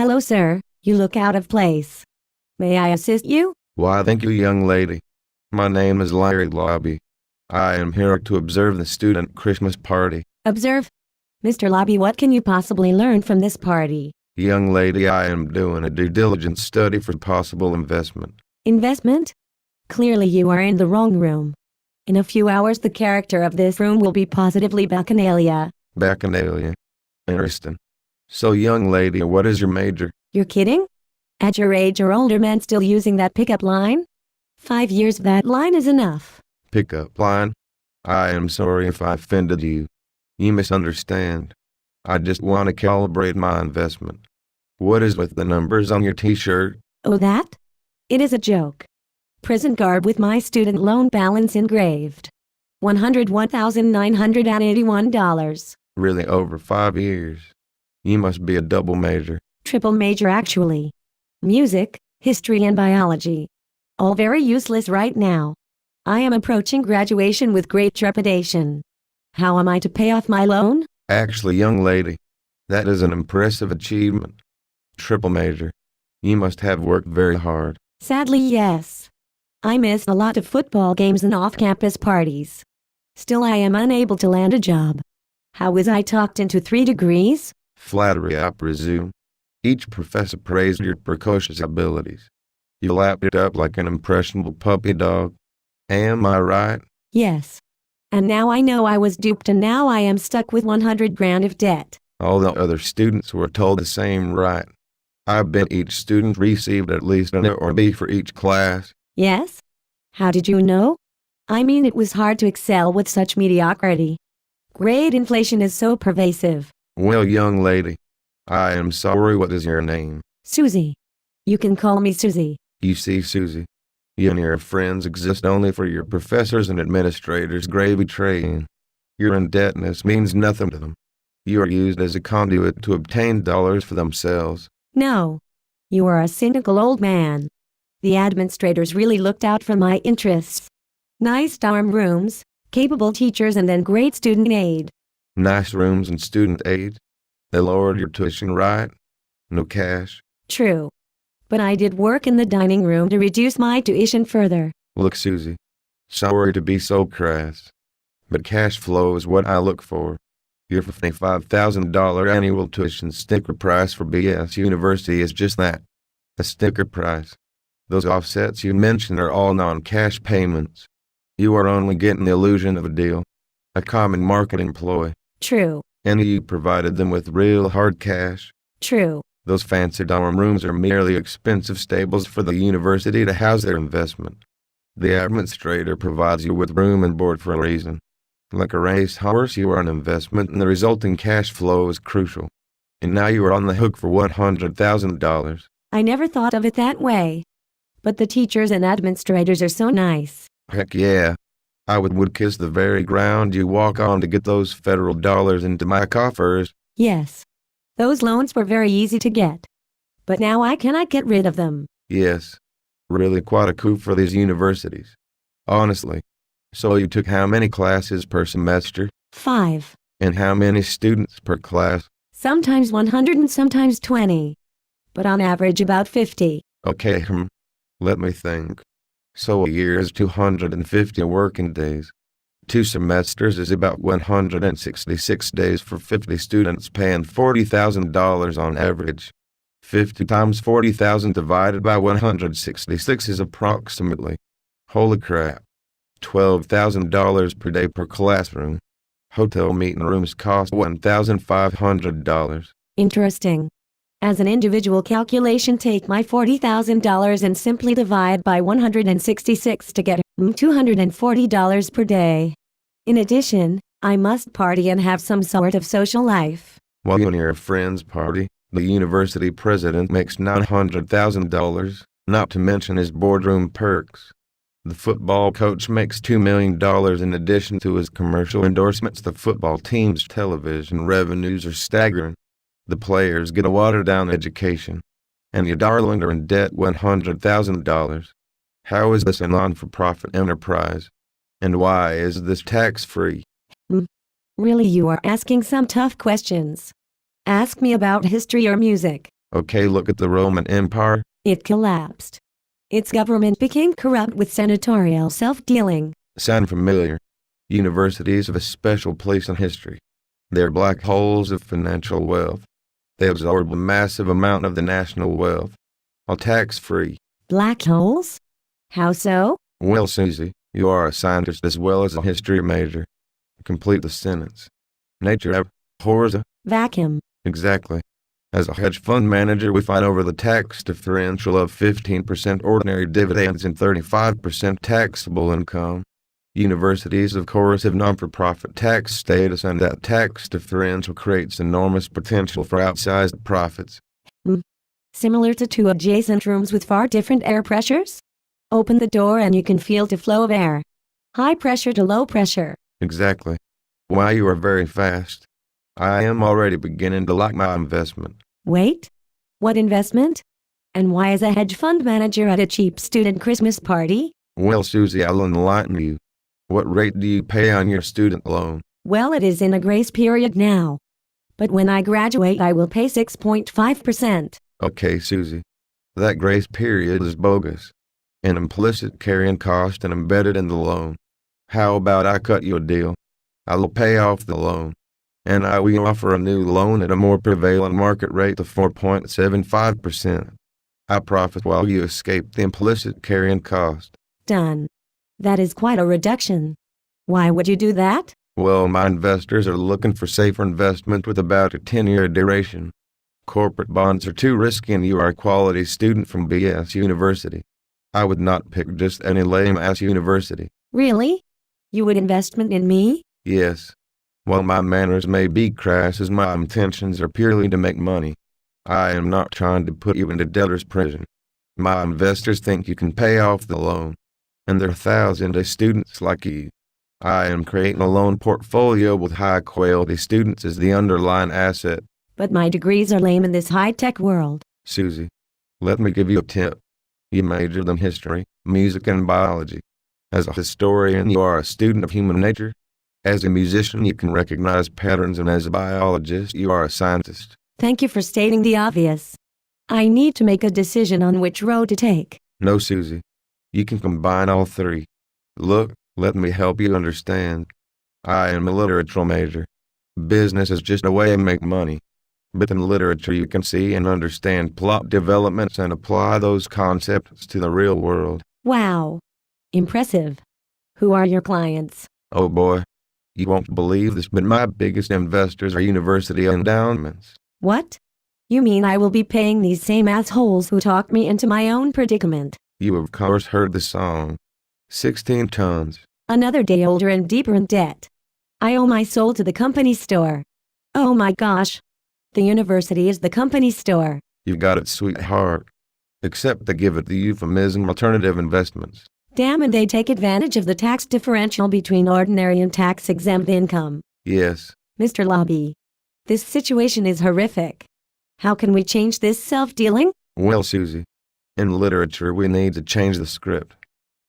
Hello, sir. You look out of place. May I assist you? Why, thank you, young lady. My name is Larry Lobby. I am here to observe the student Christmas party. Observe. Mr. Lobby, what can you possibly learn from this party? Young lady, I am doing a due diligence study for possible investment. Investment? Clearly you are in the wrong room. In a few hours the character of this room will be positively bacchanalia. Bacchanalia. Interesting. So, young lady, what is your major? You're kidding? At your age are older men still using that pickup line? 5 years of that line is enough. Pickup line? I am sorry if I offended you. You misunderstand. I just want to calibrate my investment. What is with the numbers on your t-shirt? Oh, that? It is a joke. Prison garb with my student loan balance engraved. $101,981. Really, over 5 years? You must be a double major. Triple major actually. Music, history and biology. All very useless right now. I am approaching graduation with great trepidation. How am I to pay off my loan? Actually, young lady, that is an impressive achievement. Triple major. You must have worked very hard. Sadly, yes. I missed a lot of football games and off-campus parties. Still, I am unable to land a job. How was I talked into 3 degrees? Flattery, I presume. Each professor praised your precocious abilities. You lapped it up like an impressionable puppy dog. Am I right? Yes. And now I know I was duped and now I am stuck with 100 grand of debt. All the other students were told the same right. I bet each student received at least an A or B for each class. Yes? How did you know? I mean, it was hard to excel with such mediocrity. Grade inflation is so pervasive. Well, young lady, I am sorry, what is your name? Susie. You can call me Susie. You see, Susie, you and your friends exist only for your professors and administrators' gravy train. Your indebtedness means nothing to them. You are used as a conduit to obtain dollars for themselves. No. You are a cynical old man. The administrators really looked out for my interests. Nice dorm rooms, capable teachers and then great student aid. Nice rooms and student aid. They lowered your tuition, right? No cash. True. But I did work in the dining room to reduce my tuition further. Look, Susie, sorry to be so crass, but cash flow is what I look for. Your $55,000 annual tuition sticker price for BS University is just that, a sticker price. Those offsets you mentioned are all non-cash payments. You are only getting the illusion of a deal, a common marketing ploy. True. And you provided them with real hard cash. True. Those fancy dorm rooms are merely expensive stables for the university to house their investment. The administrator provides you with room and board for a reason. Like a racehorse, you are an investment and the resulting cash flow is crucial. And now you are on the hook for $100,000. I never thought of it that way. But the teachers and administrators are so nice. Heck yeah. I would kiss the very ground you walk on to get those federal dollars into my coffers. Yes. Those loans were very easy to get. But now I cannot get rid of them. Yes. Really quite a coup for these universities. Honestly. So you took how many classes per semester? 5. And how many students per class? Sometimes 100 and sometimes 20. But on average about 50. Okay, let me think. So a year is 250 working days. 2 semesters is about 166 days for 50 students paying $40,000 on average. 50 times 40,000 divided by 166 is approximately, holy crap, $12,000 per day per classroom. Hotel meeting rooms cost $1,500. Interesting. As an individual calculation, take my $40,000 and simply divide by 166 to get $240 per day. In addition, I must party and have some sort of social life. While you and your friends party, the university president makes $900,000, not to mention his boardroom perks. The football coach makes $2 million in addition to his commercial endorsements. The football team's television revenues are staggering. The players get a watered-down education. And your darling are in debt $100,000. How is this a non-for-profit enterprise? And why is this tax-free? Really, you are asking some tough questions. Ask me about history or music. Okay, look at the Roman Empire. It collapsed. Its government became corrupt with senatorial self-dealing. Sound familiar? Universities have a special place in history. They're black holes of financial wealth. They absorb a massive amount of the national wealth, all tax-free. Black holes? How so? Well, Susie, you are a scientist as well as a history major. Complete the sentence. Nature abhors a Vacuum. Exactly. As a hedge fund manager, we fight over the tax differential of 15% ordinary dividends and 35% taxable income. Universities, of course, have non-for-profit tax status, and that tax differential creates enormous potential for outsized profits. Similar to two adjacent rooms with far different air pressures? Open the door and you can feel the flow of air. High pressure to low pressure. Exactly. Why, you are very fast. I am already beginning to like my investment. Wait? What investment? And why is a hedge fund manager at a cheap student Christmas party? Well, Susie, I'll enlighten you. What rate do you pay on your student loan? Well, it is in a grace period now. But when I graduate, I will pay 6.5%. Okay, Susie. That grace period is bogus. An implicit carrying cost and embedded in the loan. How about I cut you a deal? I will pay off the loan, and I will offer a new loan at a more prevalent market rate of 4.75%. I profit while you escape the implicit carrying cost. Done. That is quite a reduction. Why would you do that? Well, my investors are looking for safer investment with about a 10-year duration. Corporate bonds are too risky, and you are a quality student from BS University. I would not pick just any lame-ass university. Really? You would investment in me? Yes. While my manners may be crass, as my intentions are purely to make money. I am not trying to put you into debtor's prison. My investors think you can pay off the loan, and there are thousands of students like you. I am creating a loan portfolio with high-quality students as the underlying asset. But my degrees are lame in this high-tech world. Susie, let me give you a tip. You majored in history, music, and biology. As a historian, you are a student of human nature. As a musician, you can recognize patterns, and as a biologist, you are a scientist. Thank you for stating the obvious. I need to make a decision on which road to take. No, Susie. You can combine all three. Look, let me help you understand. I am a literature major. Business is just a way to make money. But in literature, you can see and understand plot developments and apply those concepts to the real world. Wow. Impressive. Who are your clients? Oh boy. You won't believe this, but my biggest investors are university endowments. What? You mean I will be paying these same assholes who talked me into my own predicament? You of course heard the song. 16 tons. Another day older and deeper in debt. I owe my soul to the company store. Oh my gosh. The university is the company store. You've got it, sweetheart. Except to give it the euphemism alternative investments. Damn, and they take advantage of the tax differential between ordinary and tax-exempt income. Yes. Mr. Lobby, this situation is horrific. How can we change this self-dealing? Well, Susie, in literature we need to change the script,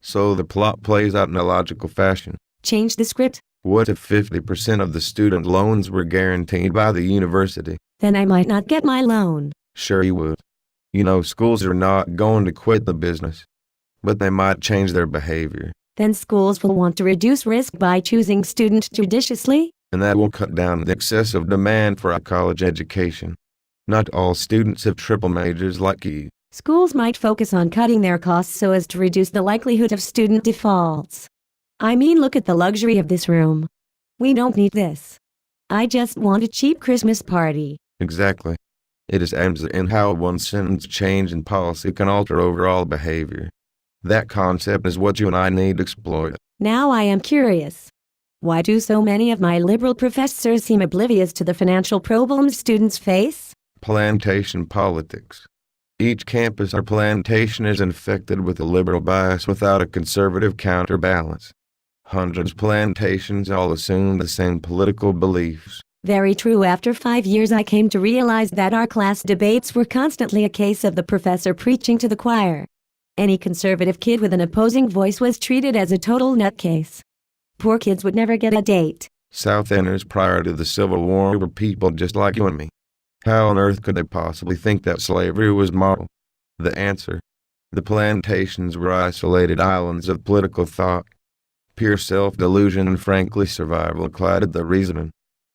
so the plot plays out in a logical fashion. Change the script? What if 50% of the student loans were guaranteed by the university? Then I might not get my loan. Sure you would. You know, schools are not going to quit the business, but they might change their behavior. Then schools will want to reduce risk by choosing students judiciously? And that will cut down the excessive demand for a college education. Not all students have triple majors like you. Schools might focus on cutting their costs so as to reduce the likelihood of student defaults. I mean, look at the luxury of this room. We don't need this. I just want a cheap Christmas party. Exactly. It is aimed in how one sentence change in policy can alter overall behavior. That concept is what you and I need to exploit. Now I am curious. Why do so many of my liberal professors seem oblivious to the financial problems students face? Plantation politics. Each campus or plantation is infected with a liberal bias without a conservative counterbalance. Hundreds of plantations all assume the same political beliefs. Very true. After 5 years I came to realize that our class debates were constantly a case of the professor preaching to the choir. Any conservative kid with an opposing voice was treated as a total nutcase. Poor kids would never get a date. Southerners prior to the Civil War were people just like you and me. How on earth could they possibly think that slavery was moral? The answer: the plantations were isolated islands of political thought. Pure self-delusion and frankly survival clouded the reasoning.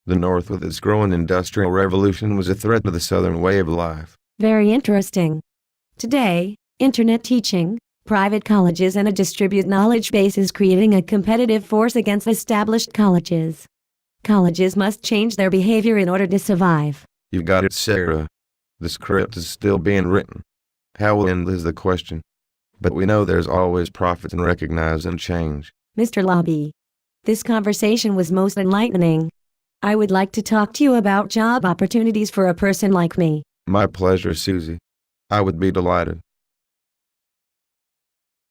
The North with its growing industrial revolution was a threat to the Southern way of life. Very interesting. Today, internet teaching, private colleges and a distributed knowledge base is creating a competitive force against established colleges. Colleges must change their behavior in order to survive. You've got it, Sarah. The script is still being written. How will end is the question. But we know there's always profit in recognizing change. Mr. Lobby, this conversation was most enlightening. I would like to talk to you about job opportunities for a person like me. My pleasure, Susie. I would be delighted.